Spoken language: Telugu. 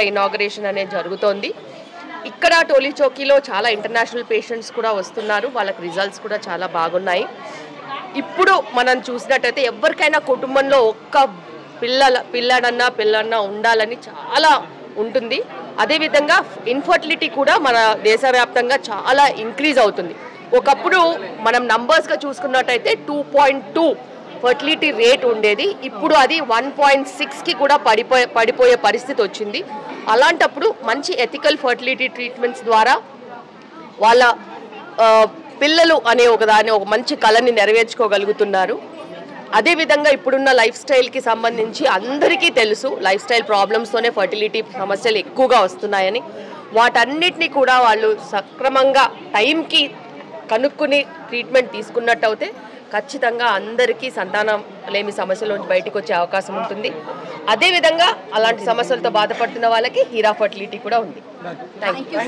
ఇనాగరేషన్ అనేది జరుగుతోంది. ఇక్కడ టోలీచౌకీలో చాలా ఇంటర్నేషనల్ పేషెంట్స్ కూడా వస్తున్నారు. వాళ్ళకి రిజల్ట్స్ కూడా చాలా బాగున్నాయి. ఇప్పుడు మనం చూసినట్టయితే ఎవరికైనా కుటుంబంలో ఒక్క పిల్లడన్నా ఉండాలని చాలా ఉంటుంది. అదేవిధంగా ఇన్ఫర్టిలిటీ కూడా మన దేశవ్యాప్తంగా చాలా ఇంక్రీజ్ అవుతుంది. ఒకప్పుడు మనం నంబర్స్గా చూసుకున్నట్టయితే 2.2 ఫర్టిలిటీ రేట్ ఉండేది. ఇప్పుడు అది 1.6కి కూడా పడిపోయే పరిస్థితి వచ్చింది. అలాంటప్పుడు మంచి ఎథికల్ ఫర్టిలిటీ ట్రీట్మెంట్స్ ద్వారా వాళ్ళ పిల్లలు అనే ఒక మంచి కళని నెరవేర్చుకోగలుగుతున్నారు. అదేవిధంగా ఇప్పుడున్న లైఫ్ స్టైల్కి సంబంధించి అందరికీ తెలుసు, లైఫ్ స్టైల్ ప్రాబ్లమ్స్తోనే ఫర్టిలిటీ సమస్యలు ఎక్కువగా వస్తున్నాయని. వాటన్నిటినీ కూడా వాళ్ళు సక్రమంగా టైంకి కనుక్కుని ట్రీట్మెంట్ తీసుకున్నట్టయితే ఖచ్చితంగా అందరికీ సంతానం లేమి సమస్యలోంచి బయటకు వచ్చే అవకాశం ఉంటుంది. అదేవిధంగా అలాంటి సమస్యలతో బాధపడుతున్న వాళ్ళకి హీరా ఫర్టిలిటీ కూడా ఉంది. Thank you.